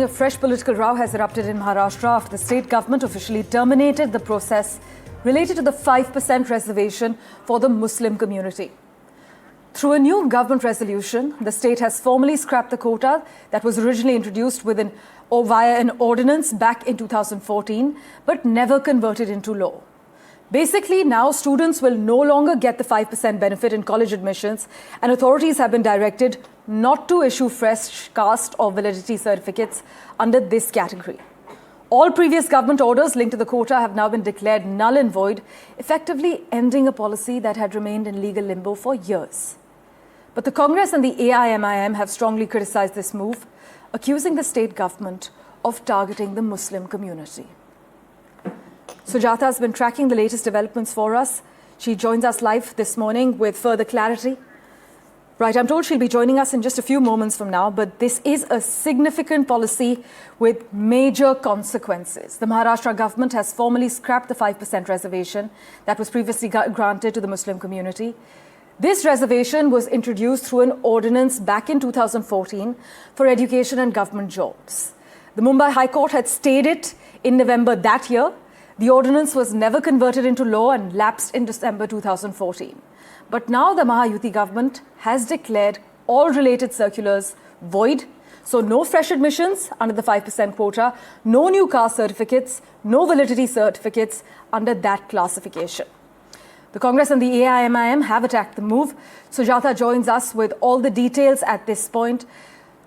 A fresh political row has erupted in Maharashtra after the state government officially terminated the process related to the 5% reservation for the Muslim community. Through a new government resolution, the state has formally scrapped the quota that was originally introduced via an ordinance back in 2014, but never converted into law. Basically, now students will no longer get the 5% benefit in college admissions, and authorities have been directed not to issue fresh caste or validity certificates under this category. All previous government orders linked to the quota have now been declared null and void, effectively ending a policy that had remained in legal limbo for years. But the Congress and the AIMIM have strongly criticized this move, accusing the state government of targeting the Muslim community. Sujata has been tracking the latest developments for us. She joins us live this morning with further clarity. Right, I'm told she'll be joining us in just a few moments from now, but this is a significant policy with major consequences. The Maharashtra government has formally scrapped the 5% reservation that was previously granted to the Muslim community. This reservation was introduced through an ordinance back in 2014 for education and government jobs. The Mumbai High Court had stayed it in November that year. The ordinance was never converted into law and lapsed in December 2014. But now the Mahayuti government has declared all related circulars void. So no fresh admissions under the 5% quota, no new caste certificates, no validity certificates under that classification. The Congress and the AIMIM have attacked the move. Sujata joins us with all the details at this point.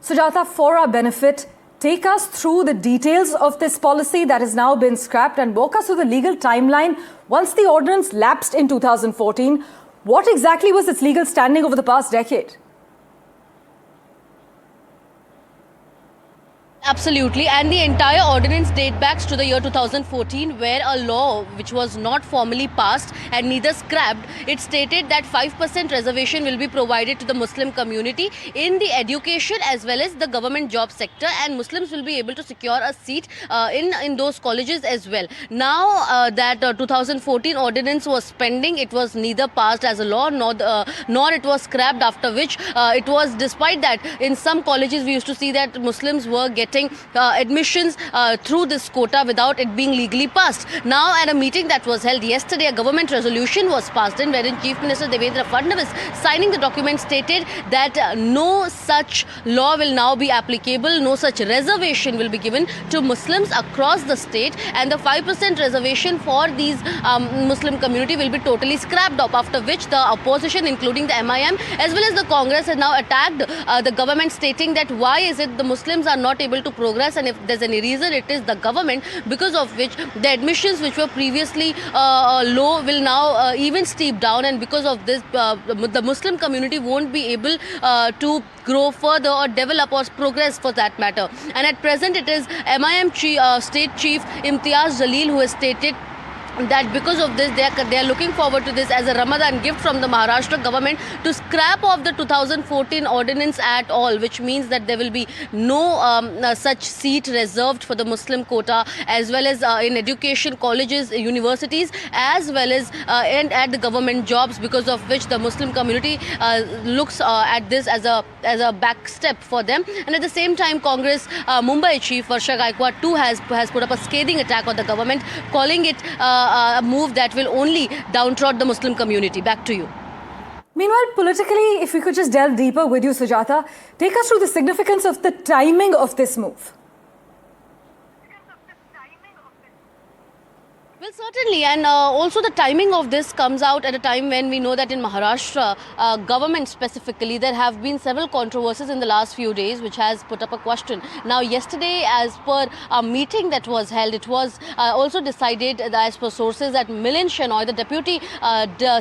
Sujata, for our benefit, take us through the details of this policy that has now been scrapped and walk us through the legal timeline. Once the ordinance lapsed in 2014, what exactly was its legal standing over the past decade? Absolutely, and the entire ordinance dates back to the year 2014, where a law which was not formally passed and neither scrapped, it stated that 5% reservation will be provided to the Muslim community in the education as well as the government job sector, and Muslims will be able to secure a seat in those colleges as well. Now that 2014 ordinance was pending, it was neither passed as a law nor it was scrapped, after which it was, despite that, in some colleges we used to see that Muslims were getting admissions through this quota without it being legally passed. Now, at a meeting that was held yesterday, a government resolution was passed in wherein Chief Minister Devendra Fadnavis, signing the document, stated that no such law will now be applicable, no such reservation will be given to Muslims across the state, and the 5% reservation for these Muslim community will be totally scrapped up, after which the opposition, including the MIM as well as the Congress, has now attacked the government, stating that why is it the Muslims are not able to progress, and if there's any reason, it is the government, because of which the admissions which were previously low will now even steep down, and because of this the Muslim community won't be able to grow further or develop or progress for that matter. And at present it is MIM State Chief Imtiaz Jalil who has stated that because of this they are looking forward to this as a Ramadan gift from the Maharashtra government to scrap off the 2014 ordinance at all, which means that there will be no such seat reserved for the Muslim quota, as well as in education, colleges, universities, as well as and at the government jobs, because of which the Muslim community looks at this as a back step for them. And at the same time, Congress Mumbai chief Varsha Gaikwad too has put up a scathing attack on the government, calling it a move that will only downtrod the Muslim community. Back to you. Meanwhile, politically, if we could just delve deeper with you, Sujata, take us through the significance of the timing of this move. Well, certainly, and also the timing of this comes out at a time when we know that in Maharashtra, government specifically, there have been several controversies in the last few days which has put up a question. Now, yesterday, as per a meeting that was held, it was also decided, as per sources, that Milind Shenoy, the Deputy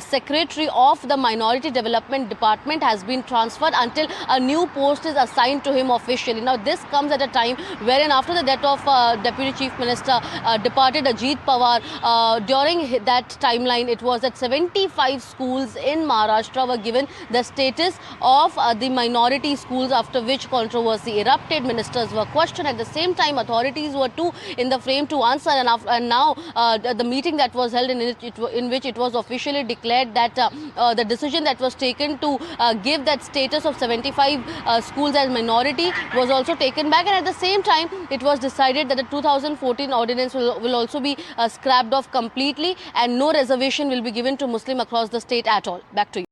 Secretary of the Minority Development Department, has been transferred until a new post is assigned to him officially. Now, this comes at a time wherein after the death of Deputy Chief Minister departed Ajit Pawar, during that timeline, it was that 75 schools in Maharashtra were given the status of the minority schools, after which controversy erupted. Ministers were questioned. At the same time, authorities were too in the frame to answer. And now the meeting that was held in which it was officially declared that the decision that was taken to give that status of 75 schools as minority was also taken back. And at the same time, it was decided that the 2014 ordinance will also be scrapped off completely, and no reservation will be given to Muslim across the state at all. Back to you.